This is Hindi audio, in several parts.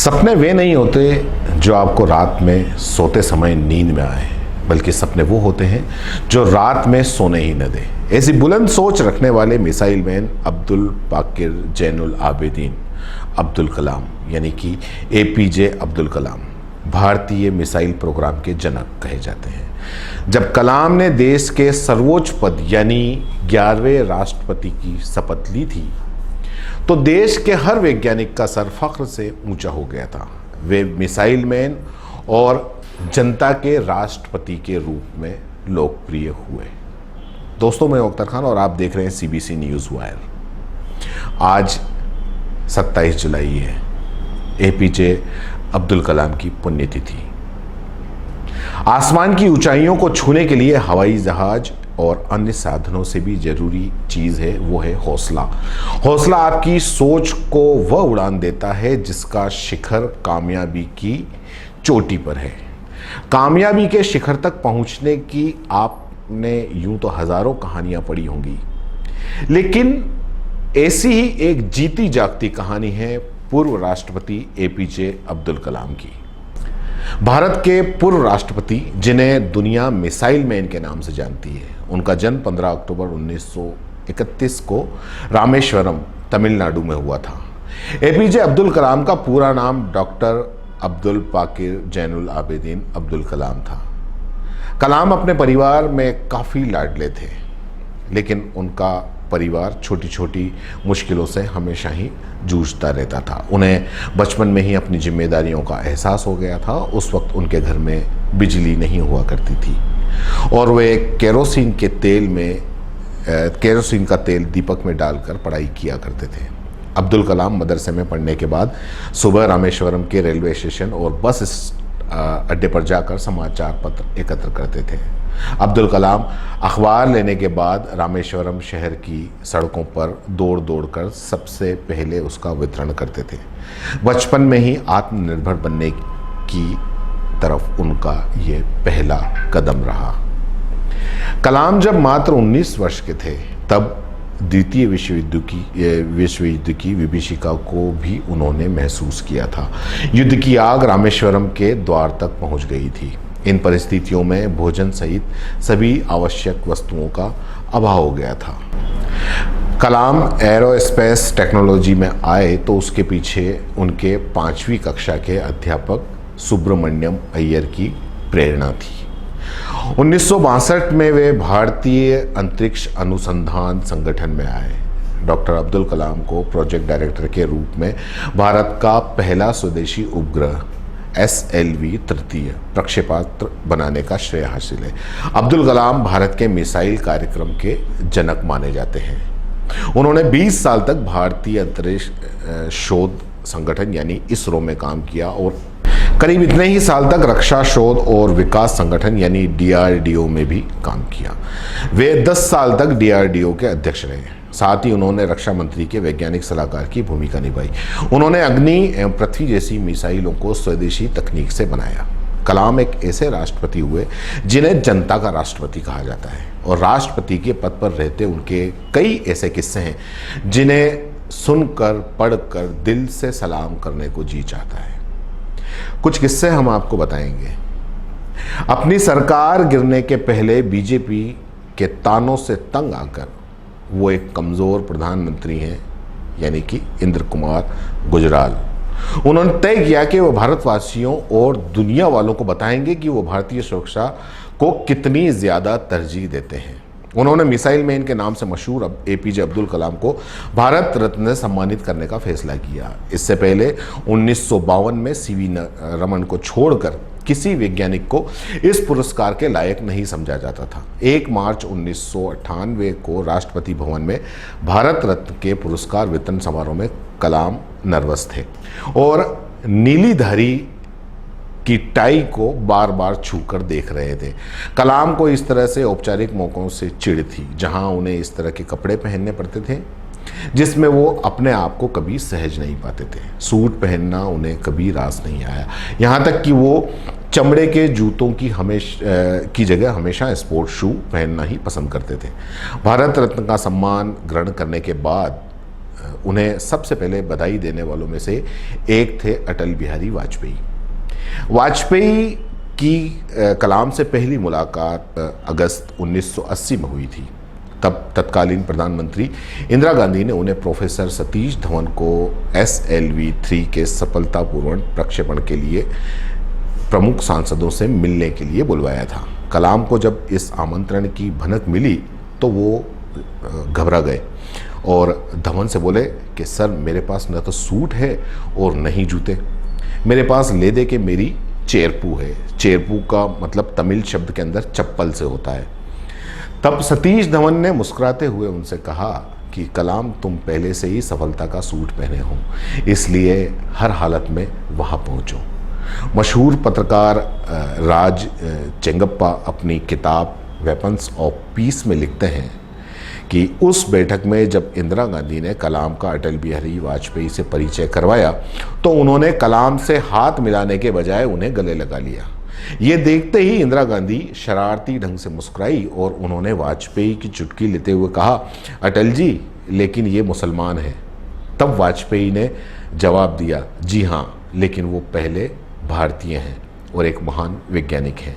सपने वे नहीं होते जो आपको रात में सोते समय नींद में आए, बल्कि सपने वो होते हैं जो रात में सोने ही न दें। ऐसी बुलंद सोच रखने वाले मिसाइल मैन अब्दुल बाकिर जैनुल आबिदीन अब्दुल कलाम यानी कि एपीजे अब्दुल कलाम भारतीय मिसाइल प्रोग्राम के जनक कहे जाते हैं। जब कलाम ने देश के सर्वोच्च पद यानी 11वें राष्ट्रपति की शपथ ली थी तो देश के हर वैज्ञानिक का सर फख्र से ऊंचा हो गया था। वे मिसाइल मैन और जनता के राष्ट्रपति के रूप में लोकप्रिय हुए। दोस्तों, मैं अख्तर खान और आप देख रहे हैं सीबीसी न्यूज़ वायर। आज 27 जुलाई है, एपीजे अब्दुल कलाम की पुण्यतिथि। आसमान की ऊंचाइयों को छूने के लिए हवाई जहाज और अन्य साधनों से भी जरूरी चीज़ है वो है हौसला। हौसला आपकी सोच को वह उड़ान देता है जिसका शिखर कामयाबी की चोटी पर है। कामयाबी के शिखर तक पहुंचने की आपने यूं तो हजारों कहानियां पढ़ी होंगी, लेकिन ऐसी ही एक जीती जागती कहानी है पूर्व राष्ट्रपति एपीजे अब्दुल कलाम की। भारत के पूर्व राष्ट्रपति जिन्हें दुनिया मिसाइल मैन के नाम से जानती है, उनका जन्म 15 अक्टूबर 1931 को रामेश्वरम, तमिलनाडु में हुआ था। एपीजे अब्दुल कलाम का पूरा नाम डॉक्टर अब्दुल बाकिर जैनुल आबिदीन अब्दुल कलाम था। कलाम अपने परिवार में काफ़ी लाडले थे, लेकिन उनका परिवार छोटी छोटी मुश्किलों से हमेशा ही जूझता रहता था। उन्हें बचपन में ही अपनी जिम्मेदारियों का एहसास हो गया था। उस वक्त उनके घर में बिजली नहीं हुआ करती थी और वे केरोसिन का तेल दीपक में डालकर पढ़ाई किया करते थे। अब्दुल कलाम मदरसे में पढ़ने के बाद सुबह रामेश्वरम के रेलवे स्टेशन और बस अड्डे पर जाकर समाचार पत्र एकत्र करते थे। अब्दुल कलाम अखबार लेने के बाद रामेश्वरम शहर की सड़कों पर दौड़ दौड़ कर सबसे पहले उसका वितरण करते थे। बचपन में ही आत्मनिर्भर बनने की तरफ उनका ये पहला कदम रहा। कलाम जब मात्र 19 वर्ष के थे तब द्वितीय विश्व युद्ध की विभीषिका को भी उन्होंने महसूस किया था। युद्ध की आग रामेश्वरम के द्वार तक पहुंच गई थी। इन परिस्थितियों में भोजन सहित सभी आवश्यक वस्तुओं का अभाव हो गया था। कलाम एरोस्पेस टेक्नोलॉजी में आए तो उसके पीछे उनके 5वीं कक्षा के अध्यापक सुब्रमण्यम अय्यर की प्रेरणा थी। 1962 में वे भारतीय अंतरिक्ष अनुसंधान संगठन में आए। डॉक्टर अब्दुल कलाम को प्रोजेक्ट डायरेक्टर के रूप में भारत का पहला स्वदेशी उपग्रह SLV तृतीय प्रक्षेपास्त्र बनाने का श्रेय हासिल है। अब्दुल कलाम भारत के मिसाइल कार्यक्रम के जनक माने जाते हैं। उन्होंने 20 साल तक भारतीय अंतरिक्ष शोध संगठन यानी इसरो में काम किया और करीब इतने ही साल तक रक्षा शोध और विकास संगठन यानी DRDO में भी काम किया। वे 10 साल तक DRDO के अध्यक्ष रहे। साथ ही उन्होंने रक्षा मंत्री के वैज्ञानिक सलाहकार की भूमिका निभाई। उन्होंने अग्नि एवं पृथ्वी जैसी मिसाइलों को स्वदेशी तकनीक से बनाया। कलाम एक ऐसे राष्ट्रपति हुए जिन्हें जनता का राष्ट्रपति कहा जाता है और राष्ट्रपति के पद पर रहते उनके कई ऐसे किस्से हैं जिन्हें सुनकर पढ़कर दिल से सलाम करने को जी चाहता है। कुछ किस्से हम आपको बताएंगे। अपनी सरकार गिरने के पहले बीजेपी के तानों से तंग आकर वो एक कमज़ोर प्रधानमंत्री हैं यानी कि इंद्र कुमार गुजराल। उन्होंने तय किया कि वो भारतवासियों और दुनिया वालों को बताएंगे कि वो भारतीय सुरक्षा को कितनी ज़्यादा तरजीह देते हैं। उन्होंने मिसाइल मैन के नाम से मशहूर एपीजे अब्दुल कलाम को भारत रत्न से सम्मानित करने का फैसला किया। इससे पहले 1952 में CV रमन को छोड़कर किसी वैज्ञानिक को इस पुरस्कार के लायक नहीं समझा जाता था। 1 मार्च 1998 को राष्ट्रपति भवन में भारत रत्न के पुरस्कार वितरण समारोह में कलाम नर्वस थे और नीलीधारी की टाई को बार बार छूकर देख रहे थे। कलाम को इस तरह से औपचारिक मौकों से चिढ़ थी जहां उन्हें इस तरह के कपड़े पहनने पड़ते थे जिसमें वो अपने आप को कभी सहज नहीं पाते थे। सूट पहनना उन्हें कभी रास नहीं आया, यहाँ तक कि वो चमड़े के जूतों की जगह हमेशा स्पोर्ट्स शू पहनना ही पसंद करते थे। भारत रत्न का सम्मान ग्रहण करने के बाद उन्हें सबसे पहले बधाई देने वालों में से एक थे अटल बिहारी वाजपेयी। वाजपेयी की कलाम से पहली मुलाकात अगस्त 1980 में हुई थी। तब तत्कालीन प्रधानमंत्री इंदिरा गांधी ने उन्हें प्रोफेसर सतीश धवन को SLV-3 के सफलतापूर्ण प्रक्षेपण के लिए प्रमुख सांसदों से मिलने के लिए बुलवाया था। कलाम को जब इस आमंत्रण की भनक मिली तो वो घबरा गए और धवन से बोले कि सर, मेरे पास न तो सूट है और न ही जूते, मेरे पास ले दे के मेरी चेरपू है। चेरपू का मतलब तमिल शब्द के अंदर चप्पल से होता है। तब सतीश धवन ने मुस्कुराते हुए उनसे कहा कि कलाम, तुम पहले से ही सफलता का सूट पहने हो, इसलिए हर हालत में वहाँ पहुँचो। मशहूर पत्रकार राज चेंगप्पा अपनी किताब वेपन्स ऑफ पीस में लिखते हैं कि उस बैठक में जब इंदिरा गांधी ने कलाम का अटल बिहारी वाजपेयी से परिचय करवाया तो उन्होंने कलाम से हाथ मिलाने के बजाय उन्हें गले लगा लिया। ये देखते ही इंदिरा गांधी शरारती ढंग से मुस्कुराई और उन्होंने वाजपेयी की चुटकी लेते हुए कहा, अटल जी, लेकिन ये मुसलमान है। तब वाजपेयी ने जवाब दिया, जी हाँ, लेकिन वो पहले भारतीय हैं और एक महान वैज्ञानिक हैं।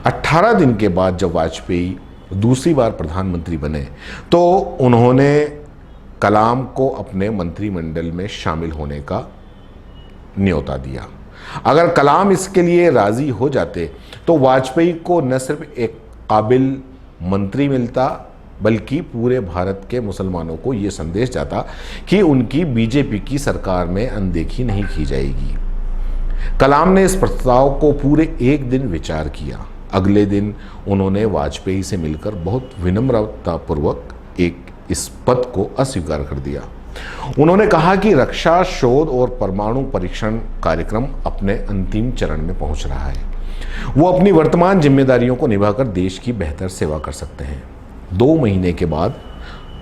18 दिन के बाद जब वाजपेयी दूसरी बार प्रधानमंत्री बने तो उन्होंने कलाम को अपने मंत्रिमंडल में शामिल होने का न्योता दिया। अगर कलाम इसके लिए राजी हो जाते तो वाजपेयी को न सिर्फ एक काबिल मंत्री मिलता बल्कि पूरे भारत के मुसलमानों को ये संदेश जाता कि उनकी बीजेपी की सरकार में अनदेखी नहीं की जाएगी। कलाम ने इस प्रस्ताव को पूरे एक दिन विचार किया। अगले दिन उन्होंने वाजपेयी से मिलकर बहुत विनम्रतापूर्वक इस पद को अस्वीकार कर दिया। उन्होंने कहा कि रक्षा, शोध और परमाणु परीक्षण कार्यक्रम अपने अंतिम चरण में पहुंच रहा है। वो अपनी वर्तमान जिम्मेदारियों को निभाकर देश की बेहतर सेवा कर सकते हैं। 2 महीने के बाद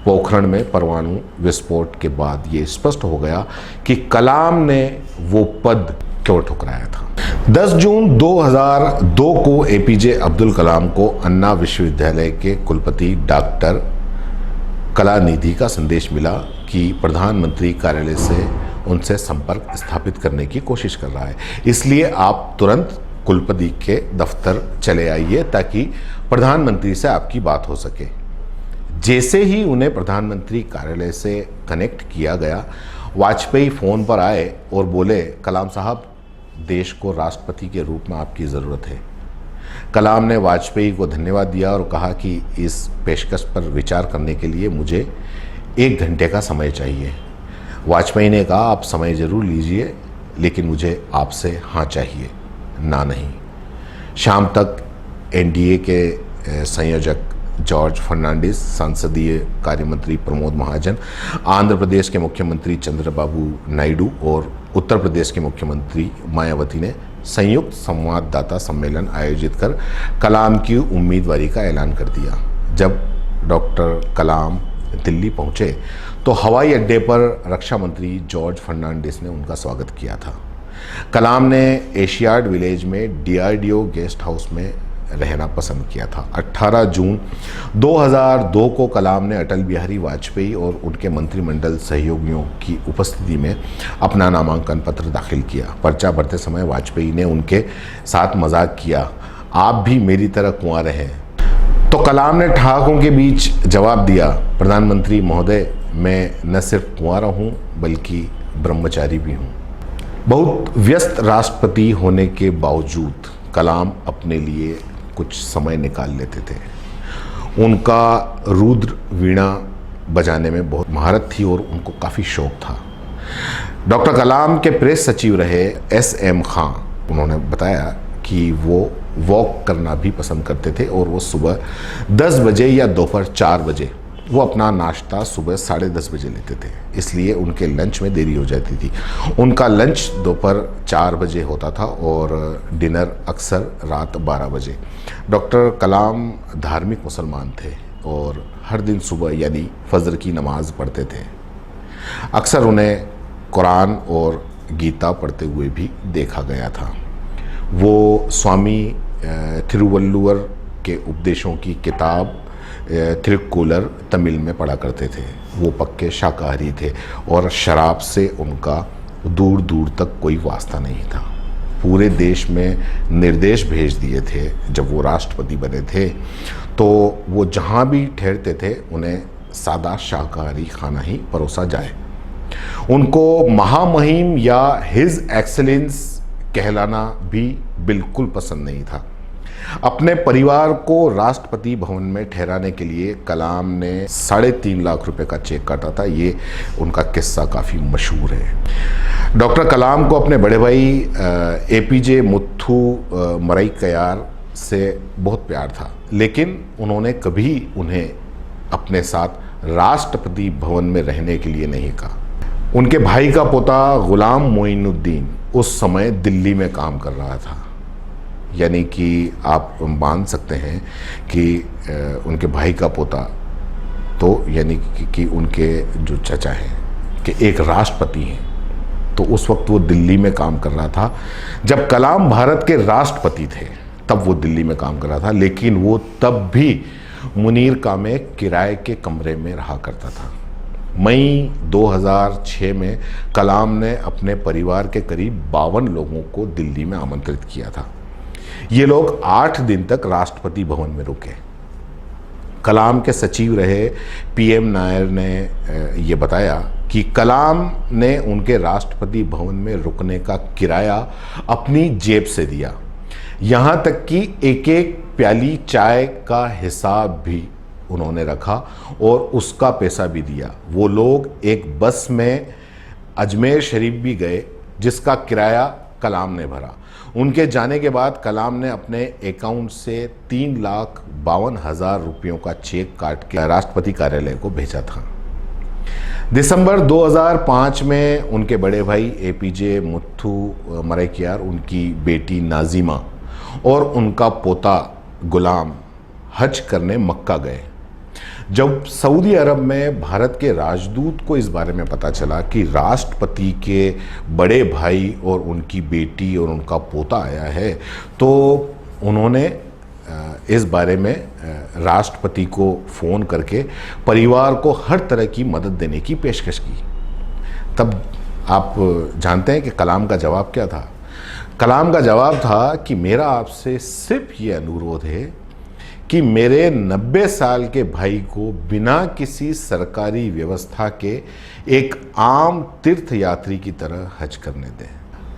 पोखरण में परमाणु विस्फोट के बाद ये स्पष्ट हो गया कि कलाम ने वो पद क्यों ठुकराया था। 10 जून 2002 को APJ अब्दुल कलाम को अन्ना विश्वविद्यालय के कुलपति डॉक्टर कलानिधि का संदेश मिला कि प्रधानमंत्री कार्यालय से उनसे संपर्क स्थापित करने की कोशिश कर रहा है, इसलिए आप तुरंत कुलपति के दफ्तर चले आइए ताकि प्रधानमंत्री से आपकी बात हो सके। जैसे ही उन्हें प्रधानमंत्री कार्यालय से कनेक्ट किया गया, वाजपेयी फ़ोन पर आए और बोले, कलाम साहब, देश को राष्ट्रपति के रूप में आपकी ज़रूरत है। कलाम ने वाजपेयी को धन्यवाद दिया और कहा कि इस पेशकश पर विचार करने के लिए मुझे 1 घंटे का समय चाहिए। वाजपेयी ने कहा, आप समय ज़रूर लीजिए, लेकिन मुझे आपसे हाँ चाहिए, ना नहीं। शाम तक NDA के संयोजक जॉर्ज फर्नांडिस, संसदीय कार्यमंत्री प्रमोद महाजन, आंध्र प्रदेश के मुख्यमंत्री चंद्रबाबू नायडू और उत्तर प्रदेश के मुख्यमंत्री मायावती ने संयुक्त संवाददाता सम्मेलन आयोजित कर कलाम की उम्मीदवारी का ऐलान कर दिया। जब डॉक्टर कलाम दिल्ली पहुंचे तो हवाई अड्डे पर रक्षा मंत्री जॉर्ज फर्नांडिस ने उनका स्वागत किया था। कलाम ने एशियाड विलेज में DRDO गेस्ट हाउस में रहना पसंद किया था। 18 जून 2002 को कलाम ने अटल बिहारी वाजपेयी और उनके मंत्रिमंडल सहयोगियों की उपस्थिति में अपना नामांकन पत्र दाखिल किया। पर्चा भरते समय वाजपेयी ने उनके साथ मजाक किया, आप भी मेरी तरह कुंवारे हैं। तो कलाम ने ठहाकों के बीच जवाब दिया, प्रधानमंत्री महोदय, मैं न सिर्फ कुंवारा हूँ बल्कि ब्रह्मचारी भी हूँ। बहुत व्यस्त राष्ट्रपति होने के बावजूद कलाम अपने लिए कुछ समय निकाल लेते थे। उनका रुद्र वीणा बजाने में बहुत महारत थी और उनको काफ़ी शौक था। डॉक्टर कलाम के प्रेस सचिव रहे SM खां, उन्होंने बताया कि वो वॉक करना भी पसंद करते थे और वो सुबह 10 बजे या दोपहर 4 बजे वो अपना नाश्ता सुबह 10:30 बजे लेते थे, इसलिए उनके लंच में देरी हो जाती थी। उनका लंच दोपहर 4 बजे होता था और डिनर अक्सर रात 12 बजे। डॉक्टर कलाम धार्मिक मुसलमान थे और हर दिन सुबह यानी फजर की नमाज पढ़ते थे। अक्सर उन्हें कुरान और गीता पढ़ते हुए भी देखा गया था। वो स्वामी थिरुवल्लुवर के उपदेशों की किताब तिरुक्कुलर तमिल में पढ़ा करते थे। वो पक्के शाकाहारी थे और शराब से उनका दूर दूर तक कोई वास्ता नहीं था। पूरे देश में निर्देश भेज दिए थे जब वो राष्ट्रपति बने थे, तो वो जहाँ भी ठहरते थे उन्हें सादा शाकाहारी खाना ही परोसा जाए। उनको महामहिम या हिज एक्सेलेंस कहलाना भी बिल्कुल पसंद नहीं था। अपने परिवार को राष्ट्रपति भवन में ठहराने के लिए कलाम ने 3.5 लाख रुपए का चेक काटा था। ये उनका किस्सा काफ़ी मशहूर है। डॉक्टर कलाम को अपने बड़े भाई एपीजे मुथ्थू मराइक्यार से बहुत प्यार था, लेकिन उन्होंने कभी उन्हें अपने साथ राष्ट्रपति भवन में रहने के लिए नहीं कहा। उनके भाई का पोता गुलाम मोइनुद्दीन उस समय दिल्ली में काम कर रहा था। यानी कि आप मान सकते हैं कि उनके भाई का पोता तो यानी कि उनके जो चचा हैं कि एक राष्ट्रपति हैं, तो उस वक्त वो दिल्ली में काम कर रहा था। जब कलाम भारत के राष्ट्रपति थे तब वो दिल्ली में काम कर रहा था, लेकिन वो तब भी मुनीरका में किराए के कमरे में रहा करता था। मई 2006 में कलाम ने अपने परिवार के करीब 52 लोगों को दिल्ली में आमंत्रित किया था। ये लोग 8 दिन तक राष्ट्रपति भवन में रुके। कलाम के सचिव रहे पीएम नायर ने ये बताया कि कलाम ने उनके राष्ट्रपति भवन में रुकने का किराया अपनी जेब से दिया। यहाँ तक कि एक एक प्याली चाय का हिसाब भी उन्होंने रखा और उसका पैसा भी दिया। वो लोग एक बस में अजमेर शरीफ भी गए जिसका किराया कलाम ने भरा। उनके जाने के बाद कलाम ने अपने अकाउंट से 3,52,000 रुपयों का चेक काट के राष्ट्रपति कार्यालय को भेजा था। दिसंबर 2005 में उनके बड़े भाई एपीजे मुथ्थू मराइक्यार, उनकी बेटी नाजिमा और उनका पोता गुलाम हज करने मक्का गए। जब सऊदी अरब में भारत के राजदूत को इस बारे में पता चला कि राष्ट्रपति के बड़े भाई और उनकी बेटी और उनका पोता आया है, तो उन्होंने इस बारे में राष्ट्रपति को फ़ोन करके परिवार को हर तरह की मदद देने की पेशकश की। तब आप जानते हैं कि कलाम का जवाब क्या था? कलाम का जवाब था कि मेरा आपसे सिर्फ ये अनुरोध है कि मेरे 90 साल के भाई को बिना किसी सरकारी व्यवस्था के एक आम तीर्थ यात्री की तरह हज करने दें।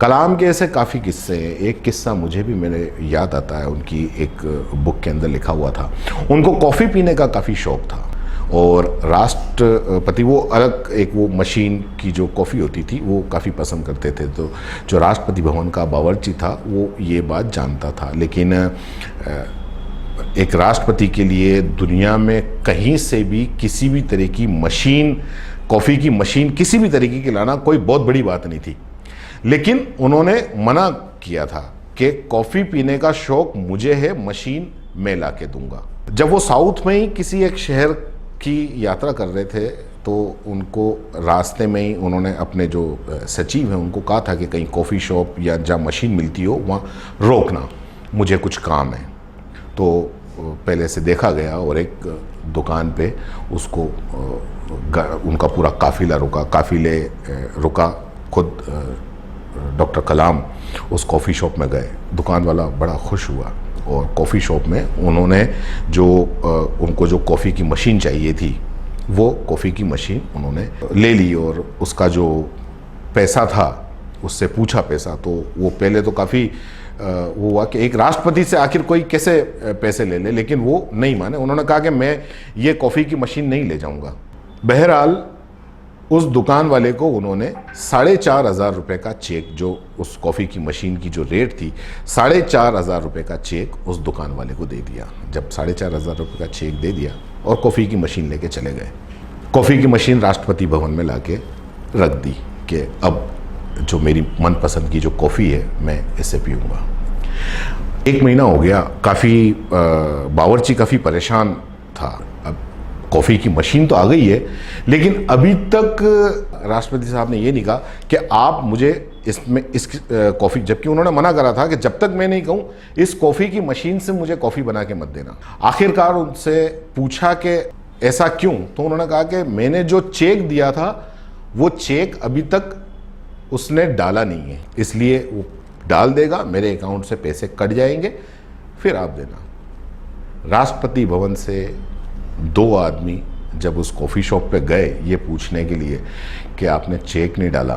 कलाम के ऐसे काफ़ी किस्से हैं। एक किस्सा मुझे भी मेरे याद आता है, उनकी एक बुक के अंदर लिखा हुआ था। उनको कॉफ़ी पीने का काफ़ी शौक़ था और राष्ट्रपति वो अलग एक वो मशीन की जो कॉफ़ी होती थी वो काफ़ी पसंद करते थे। तो जो राष्ट्रपति भवन का बावर्ची था वो ये बात जानता था, लेकिन एक राष्ट्रपति के लिए दुनिया में कहीं से भी किसी भी तरह की मशीन, कॉफ़ी की मशीन किसी भी तरीके की लाना कोई बहुत बड़ी बात नहीं थी। लेकिन उन्होंने मना किया था कि कॉफ़ी पीने का शौक़ मुझे है, मशीन मैं ला के दूंगा। जब वो साउथ में ही किसी एक शहर की यात्रा कर रहे थे तो उनको रास्ते में ही उन्होंने अपने जो सचिव हैं उनको कहा था कि कहीं कॉफ़ी शॉप या जहाँ मशीन मिलती हो वहाँ रोकना, मुझे कुछ काम है। तो पहले से देखा गया और एक दुकान पे उसको उनका पूरा काफ़िला रुका, काफ़िले रुका। खुद डॉक्टर कलाम उस कॉफ़ी शॉप में गए। दुकान वाला बड़ा खुश हुआ और कॉफ़ी शॉप में उन्होंने जो उनको जो कॉफ़ी की मशीन चाहिए थी वो कॉफ़ी की मशीन उन्होंने ले ली और उसका जो पैसा था उससे पूछा पैसा। तो वो पहले तो काफ़ी वो हुआ कि एक राष्ट्रपति से आखिर कोई कैसे पैसे ले ले, लेकिन वो नहीं माने। उन्होंने कहा कि मैं ये कॉफ़ी की मशीन नहीं ले जाऊंगा। बहरहाल उस दुकान वाले को उन्होंने 4,500 रुपये का चेक, जो उस कॉफ़ी की मशीन की जो रेट थी 4,500 रुपये का चेक उस दुकान वाले को दे दिया। जब 4,500 रुपये का चेक दे दिया और कॉफ़ी की मशीन लेके चले गए। कॉफ़ी की मशीन राष्ट्रपति भवन में लाके रख दी कि अब जो मेरी मनपसंद की जो कॉफ़ी है मैं इससे पीऊँगा। 1 महीना हो गया, काफ़ी बावर्ची काफ़ी परेशान था। अब कॉफ़ी की मशीन तो आ गई है, लेकिन अभी तक राष्ट्रपति साहब ने ये नहीं कहा कि आप मुझे इसमें इस कॉफ़ी, जबकि उन्होंने मना करा था कि जब तक मैं नहीं कहूँ इस कॉफ़ी की मशीन से मुझे कॉफ़ी बना के मत देना। आखिरकार उनसे पूछा कि ऐसा क्यों, तो उन्होंने कहा कि मैंने जो चेक दिया था वो चेक अभी तक उसने डाला नहीं है, इसलिए वो डाल देगा, मेरे अकाउंट से पैसे कट जाएंगे, फिर आप देना। राष्ट्रपति भवन से 2 आदमी जब उस कॉफ़ी शॉप पे गए ये पूछने के लिए कि आपने चेक नहीं डाला,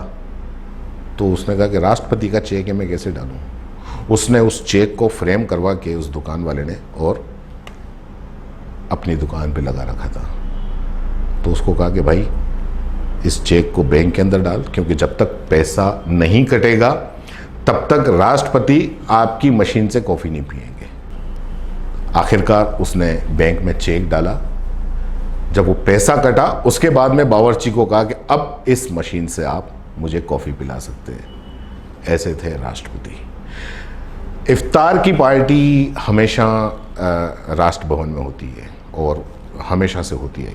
तो उसने कहा कि राष्ट्रपति का चेक है, मैं कैसे डालूं। उसने उस चेक को फ्रेम करवा के उस दुकान वाले ने और अपनी दुकान पे लगा रखा था। तो उसको कहा कि भाई इस चेक को बैंक के अंदर डाल, क्योंकि जब तक पैसा नहीं कटेगा तब तक राष्ट्रपति आपकी मशीन से कॉफ़ी नहीं पिएंगे। आखिरकार उसने बैंक में चेक डाला। जब वो पैसा कटा उसके बाद में बावर्ची को कहा कि अब इस मशीन से आप मुझे कॉफ़ी पिला सकते हैं। ऐसे थे राष्ट्रपति। इफ्तार की पार्टी हमेशा राष्ट्र भवन में होती है और हमेशा से होती है।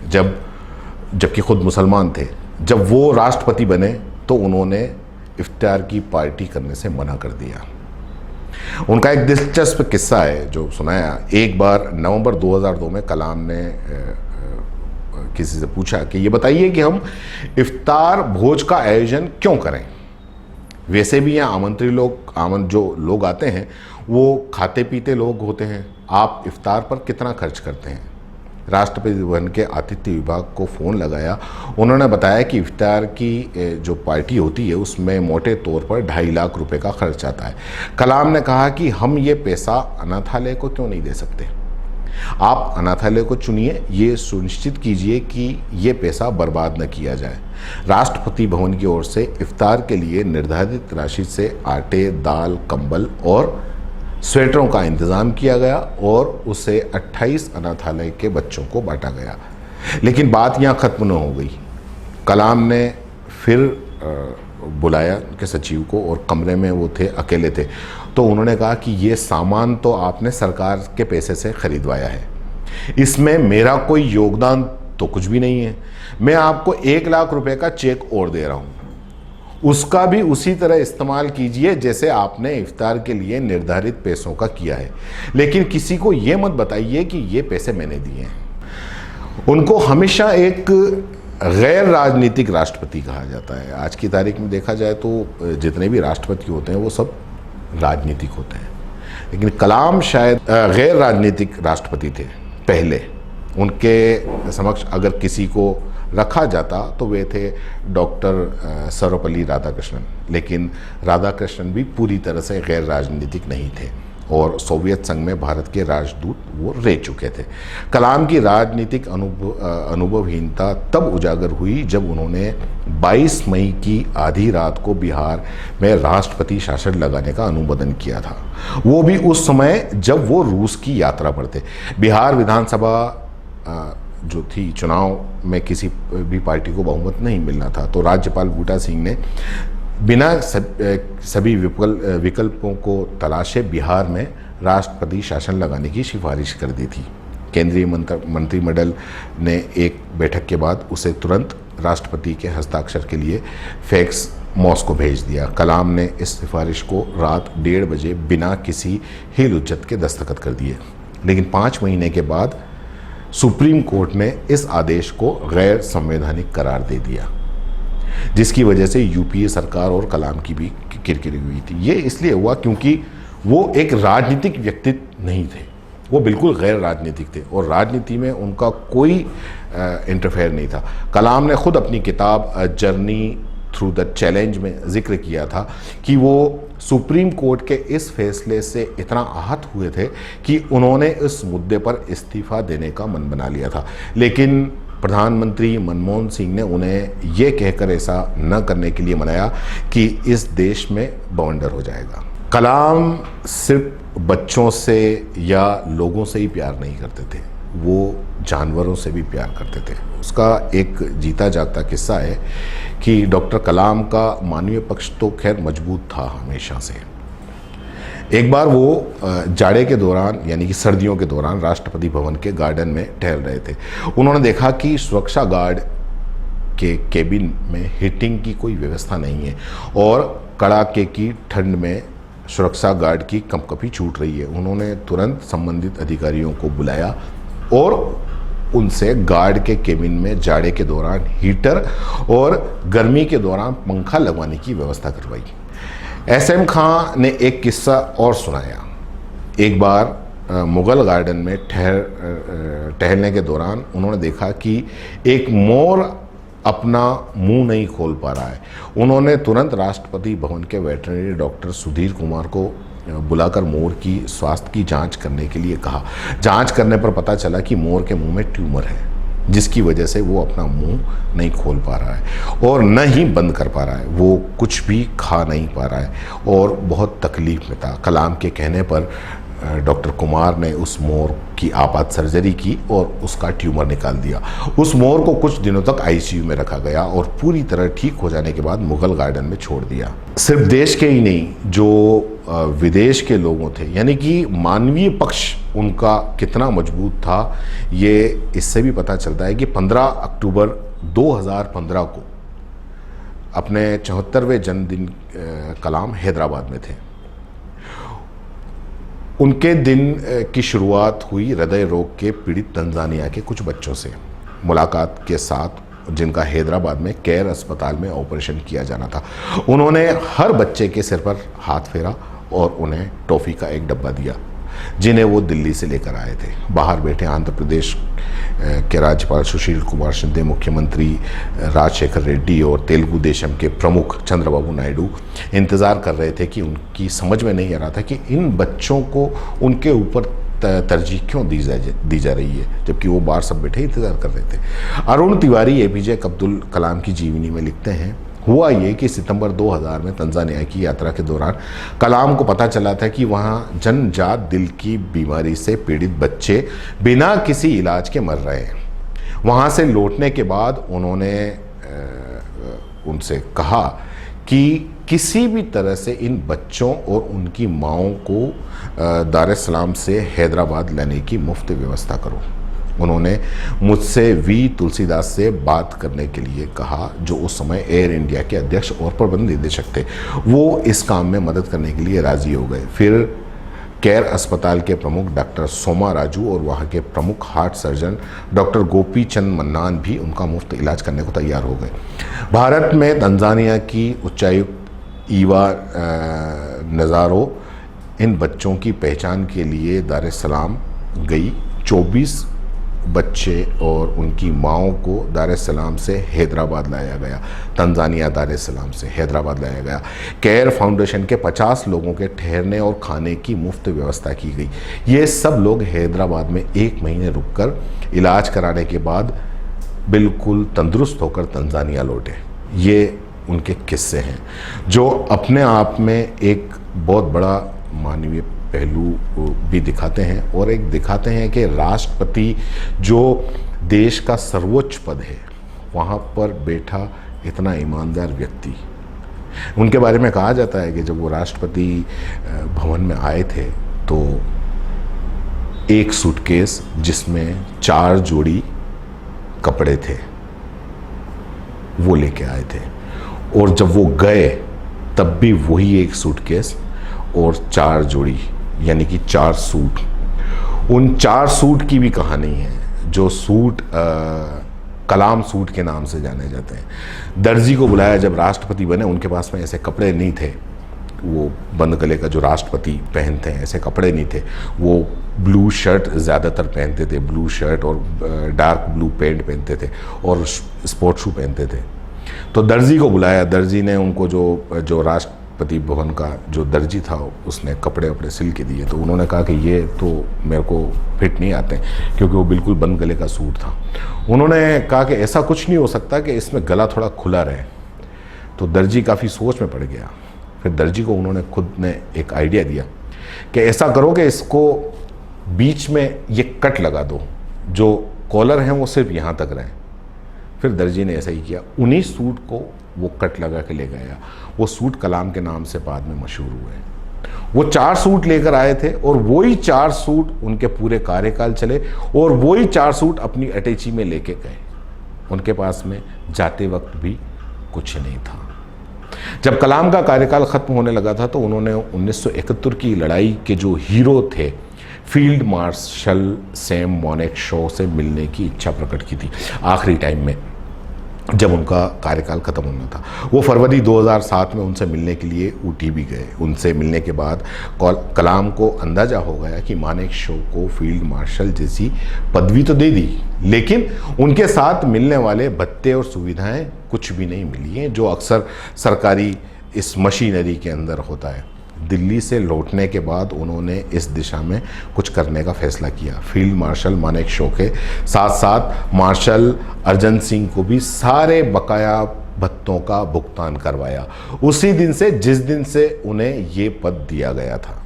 जबकि खुद मुसलमान थे, जब वो राष्ट्रपति बने तो उन्होंने इफ्तार की पार्टी करने से मना कर दिया। उनका एक दिलचस्प किस्सा है जो सुनाया। एक बार नवंबर 2002 में कलाम ने किसी से पूछा कि ये बताइए कि हम इफ्तार भोज का आयोजन क्यों करें। वैसे भी यहाँ आमंत्रित जो लोग आते हैं वो खाते पीते लोग होते हैं, आप इफ्तार पर कितना खर्च करते हैं। राष्ट्रपति भवन के आतिथ्य विभाग को फ़ोन लगाया। उन्होंने बताया कि इफ्तार की जो पार्टी होती है उसमें मोटे तौर पर 2.5 लाख रुपए का खर्च आता है। कलाम ने कहा कि हम ये पैसा अनाथालय को क्यों नहीं दे सकते। आप अनाथालय को चुनिए, ये सुनिश्चित कीजिए कि ये पैसा बर्बाद न किया जाए। राष्ट्रपति भवन की ओर से इफ्तार के लिए निर्धारित राशि से आटे, दाल, कंबल और स्वेटरों का इंतज़ाम किया गया और उसे 28 अनाथालय के बच्चों को बांटा गया। लेकिन बात यहाँ ख़त्म न हो गई। कलाम ने फिर बुलाया के सचिव को और कमरे में वो थे, अकेले थे। तो उन्होंने कहा कि ये सामान तो आपने सरकार के पैसे से खरीदवाया है, इसमें मेरा कोई योगदान तो कुछ भी नहीं है। मैं आपको 1 लाख रुपए का चेक और दे रहा हूँ, उसका भी उसी तरह इस्तेमाल कीजिए जैसे आपने इफ्तार के लिए निर्धारित पैसों का किया है, लेकिन किसी को ये मत बताइए कि ये पैसे मैंने दिए हैं। उनको हमेशा एक गैर राजनीतिक राष्ट्रपति कहा जाता है। आज की तारीख में देखा जाए तो जितने भी राष्ट्रपति होते हैं वो सब राजनीतिक होते हैं, लेकिन कलाम शायद गैर राजनीतिक राष्ट्रपति थे पहले। उनके समक्ष अगर किसी को रखा जाता तो वे थे डॉक्टर सर्वपल्ली राधाकृष्णन, लेकिन राधाकृष्णन भी पूरी तरह से गैर राजनीतिक नहीं थे और सोवियत संघ में भारत के राजदूत वो रह चुके थे। कलाम की राजनीतिक अनुभवहीनता तब उजागर हुई जब उन्होंने 22 मई की आधी रात को बिहार में राष्ट्रपति शासन लगाने का अनुमोदन किया था, वो भी उस समय जब वो रूस की यात्रा पर थे। बिहार विधानसभा जो थी, चुनाव में किसी भी पार्टी को बहुमत नहीं मिलना था, तो राज्यपाल बूटा सिंह ने बिना सभी विकल्पों को तलाशे बिहार में राष्ट्रपति शासन लगाने की सिफारिश कर दी थी। केंद्रीय मंत्रिमंडल ने एक बैठक के बाद उसे तुरंत राष्ट्रपति के हस्ताक्षर के लिए फैक्स मॉस्को भेज दिया। कलाम ने इस सिफारिश को रात 1:30 बजे बिना किसी हिल हुज्जत के दस्तखत कर दिए, लेकिन 5 महीने के बाद सुप्रीम कोर्ट ने इस आदेश को गैर संवैधानिक करार दे दिया, जिसकी वजह से यूपीए सरकार और कलाम की भी किरकिरी हुई थी। ये इसलिए हुआ क्योंकि वो एक राजनीतिक व्यक्तित्व नहीं थे, वो बिल्कुल गैर राजनीतिक थे और राजनीति में उनका कोई इंटरफेयर नहीं था। कलाम ने खुद अपनी किताब जर्नी थ्रू द चैलेंज में जिक्र किया था कि वो सुप्रीम कोर्ट के इस फैसले से इतना आहत हुए थे कि उन्होंने इस मुद्दे पर इस्तीफा देने का मन बना लिया था, लेकिन प्रधानमंत्री मनमोहन सिंह ने उन्हें ये कहकर ऐसा न करने के लिए मनाया कि इस देश में बवंडर हो जाएगा। कलाम सिर्फ बच्चों से या लोगों से ही प्यार नहीं करते थे, वो जानवरों से भी प्यार करते थे। उसका एक जीता जागता किस्सा है कि डॉक्टर कलाम का मानवीय पक्ष तो खैर मजबूत था हमेशा से। एक बार वो जाड़े के दौरान यानी कि सर्दियों के दौरान राष्ट्रपति भवन के गार्डन में टहल रहे थे। उन्होंने देखा कि सुरक्षा गार्ड के केबिन में हीटिंग की कोई व्यवस्था नहीं है और कड़ाके की ठंड में सुरक्षा गार्ड की कंपकपी छूट रही है। उन्होंने तुरंत संबंधित अधिकारियों को बुलाया और उनसे गार्ड के केबिन में जाड़े के दौरान हीटर और गर्मी के दौरान पंखा लगवाने की व्यवस्था करवाई। एसएम खां ने एक किस्सा और सुनाया। एक बार मुगल गार्डन में टहलने के दौरान उन्होंने देखा कि एक मोर अपना मुंह नहीं खोल पा रहा है। उन्होंने तुरंत राष्ट्रपति भवन के वेटरनरी डॉक्टर सुधीर कुमार को बुलाकर मोर की स्वास्थ्य की जांच करने के लिए कहा। जांच करने पर पता चला कि मोर के मुंह में ट्यूमर है, जिसकी वजह से वो अपना मुंह नहीं खोल पा रहा है और न ही बंद कर पा रहा है। वो कुछ भी खा नहीं पा रहा है और बहुत तकलीफ में था। कलाम के कहने पर डॉक्टर कुमार ने उस मोर की आपात सर्जरी की और उसका ट्यूमर निकाल दिया। उस मोर को कुछ दिनों तक आईसीयू में रखा गया और पूरी तरह ठीक हो जाने के बाद मुगल गार्डन में छोड़ दिया। सिर्फ देश के ही नहीं, जो विदेश के लोगों थे, यानी कि मानवीय पक्ष उनका कितना मजबूत था, ये इससे भी पता चलता है कि 15 अक्टूबर 2015 को अपने 74वें जन्मदिन कलाम हैदराबाद में थे। उनके दिन की शुरुआत हुई हृदय रोग के पीड़ित तंजानिया के कुछ बच्चों से मुलाकात के साथ, जिनका हैदराबाद में केयर अस्पताल में ऑपरेशन किया जाना था। उन्होंने हर बच्चे के सिर पर हाथ फेरा और उन्हें टॉफ़ी का एक डब्बा दिया, जिन्हें वो दिल्ली से लेकर आए थे। बाहर बैठे आंध्र प्रदेश के राज्यपाल सुशील कुमार शिंदे, मुख्यमंत्री राजशेखर रेड्डी और तेलुगु देशम के प्रमुख चंद्रबाबू नायडू इंतज़ार कर रहे थे कि उनकी समझ में नहीं आ रहा था कि इन बच्चों को उनके ऊपर तरजीह क्यों दी जा रही है, जबकि वो बाहर सब बैठे इंतज़ार कर रहे थे। अरुण तिवारी एपीजे अब्दुल कलाम की जीवनी में लिखते हैं, हुआ ये कि सितंबर 2000 में तंजानिया की यात्रा के दौरान कलाम को पता चला था कि वहाँ जन्मजात दिल की बीमारी से पीड़ित बच्चे बिना किसी इलाज के मर रहे हैं। वहाँ से लौटने के बाद उन्होंने उनसे कहा कि किसी भी तरह से इन बच्चों और उनकी माँओं को दार एस सलाम से हैदराबाद लाने की मुफ्त व्यवस्था करो। उन्होंने मुझसे वी तुलसीदास से बात करने के लिए कहा, जो उस समय एयर इंडिया के अध्यक्ष और प्रबंध निदेशक थे। वो इस काम में मदद करने के लिए राज़ी हो गए। फिर केयर अस्पताल के प्रमुख डॉक्टर सोमा राजू और वहाँ के प्रमुख heart surgeon doctor Gopi Chand mannan भी उनका मुफ्त इलाज करने को तैयार हो गए। भारत में तंजानिया की उच्चायुक्त ईवा नज़ारो इन बच्चों की पहचान के लिए दार एस सलाम गई। 24 बच्चे और उनकी माँओं को दार एस सलाम से हैदराबाद लाया गया। तंजानिया दार एस सलाम से हैदराबाद लाया गया। केयर फाउंडेशन के 50 लोगों के ठहरने और खाने की मुफ्त व्यवस्था की गई। ये सब लोग हैदराबाद में 1 महीने रुककर इलाज कराने के बाद बिल्कुल तंदुरुस्त होकर तंजानिया लौटे। ये उनके किस्से हैं जो अपने आप में एक बहुत बड़ा मानवीय पहलू भी दिखाते हैं और एक दिखाते हैं कि राष्ट्रपति जो देश का सर्वोच्च पद है, वहाँ पर बैठा इतना ईमानदार व्यक्ति। उनके बारे में कहा जाता है कि जब वो राष्ट्रपति भवन में आए थे तो एक सूटकेस जिसमें 4 जोड़ी कपड़े थे वो लेके आए थे, और जब वो गए तब भी वही एक सूटकेस और 4 जोड़ी, यानी कि 4 सूट। उन 4 सूट की भी कहानी है, जो सूट कलाम सूट के नाम से जाने जाते हैं। दर्जी को बुलाया जब राष्ट्रपति बने, उनके पास में ऐसे कपड़े नहीं थे, वो बंद गले का जो राष्ट्रपति पहनते हैं ऐसे कपड़े नहीं थे। वो ब्लू शर्ट ज़्यादातर पहनते थे, ब्लू शर्ट और डार्क ब्लू पैंट पहनते थे और स्पोर्ट शू पहनते थे। तो दर्जी को बुलाया, दर्जी ने उनको जो राष्ट्रपति भवन का जो दर्जी था उसने कपड़े वपड़े सिल के दिए। तो उन्होंने कहा कि ये तो मेरे को फिट नहीं आते, क्योंकि वो बिल्कुल बंद गले का सूट था। उन्होंने कहा कि ऐसा कुछ नहीं हो सकता कि इसमें गला थोड़ा खुला रहे। तो दर्जी काफ़ी सोच में पड़ गया। फिर दर्जी को उन्होंने खुद ने एक आइडिया दिया कि ऐसा करो कि इसको बीच में ये कट लगा दो, जो कॉलर हैं वो सिर्फ यहाँ तक रहें। फिर दर्जी ने ऐसा ही किया। उन्हीं सूट को वो कट लगा के ले गया। वो सूट कलाम के नाम से बाद में मशहूर हुए। वो 4 सूट लेकर आए थे और वही 4 सूट उनके पूरे कार्यकाल चले और वही 4 सूट अपनी अटैची में लेके गए। उनके पास में जाते वक्त भी कुछ नहीं था। जब कलाम का कार्यकाल खत्म होने लगा था तो उन्होंने 1971 की लड़ाई के जो हीरो थे फील्ड मार्शल सैम मोनेकशॉ से मिलने की इच्छा प्रकट की थी आखिरी टाइम में, जब उनका कार्यकाल खत्म होना था। वो फरवरी 2007 में उनसे मिलने के लिए ऊटी भी गए। उनसे मिलने के बाद कलाम को अंदाजा हो गया कि मानेकशॉ को फील्ड मार्शल जैसी पदवी तो दे दी, लेकिन उनके साथ मिलने वाले भत्ते और सुविधाएं कुछ भी नहीं मिली हैं, जो अक्सर सरकारी इस मशीनरी के अंदर होता है। दिल्ली से लौटने के बाद उन्होंने इस दिशा में कुछ करने का फैसला किया। फील्ड मार्शल मानेकशॉ के साथ साथ मार्शल अर्जन सिंह को भी सारे बकाया भत्तों का भुगतान करवाया उसी दिन से जिस दिन से उन्हें ये पद दिया गया था।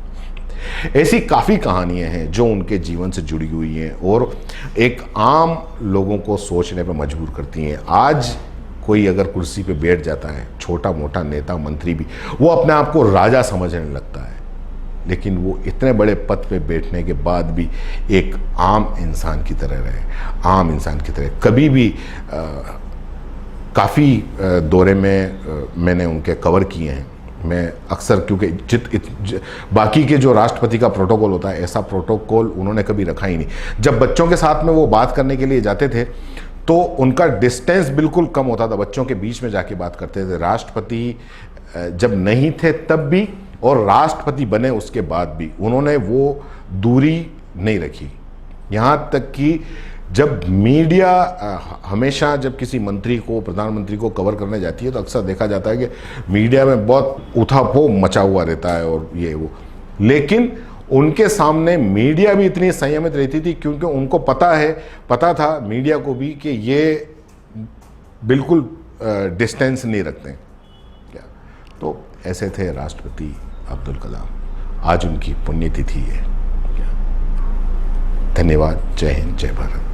ऐसी काफ़ी कहानियां हैं जो उनके जीवन से जुड़ी हुई हैं और एक आम लोगों को सोचने पर मजबूर करती हैं। आज कोई अगर कुर्सी पे बैठ जाता है, छोटा मोटा नेता मंत्री भी, वो अपने आप को राजा समझने लगता है, लेकिन वो इतने बड़े पद पे बैठने के बाद भी एक आम इंसान की तरह रहे, आम इंसान की तरह। कभी भी काफ़ी दौरे में मैंने उनके कवर किए हैं। मैं अक्सर, क्योंकि बाकी के जो राष्ट्रपति का प्रोटोकॉल होता है, ऐसा प्रोटोकॉल उन्होंने कभी रखा ही नहीं। जब बच्चों के साथ में वो बात करने के लिए जाते थे तो उनका डिस्टेंस बिल्कुल कम होता था, बच्चों के बीच में जाके बात करते थे। राष्ट्रपति जब नहीं थे तब भी और राष्ट्रपति बने उसके बाद भी उन्होंने वो दूरी नहीं रखी। यहाँ तक कि जब मीडिया हमेशा जब किसी मंत्री को, प्रधानमंत्री को कवर करने जाती है तो अक्सर देखा जाता है कि मीडिया में बहुत उथापो मचा हुआ रहता है और ये वो, लेकिन उनके सामने मीडिया भी इतनी संयमित रहती थी क्योंकि उनको पता था मीडिया को भी कि ये बिल्कुल डिस्टेंस नहीं रखते क्या। तो ऐसे थे राष्ट्रपति अब्दुल कलाम। आज उनकी पुण्यतिथि है। धन्यवाद। जय हिंद, जय भारत।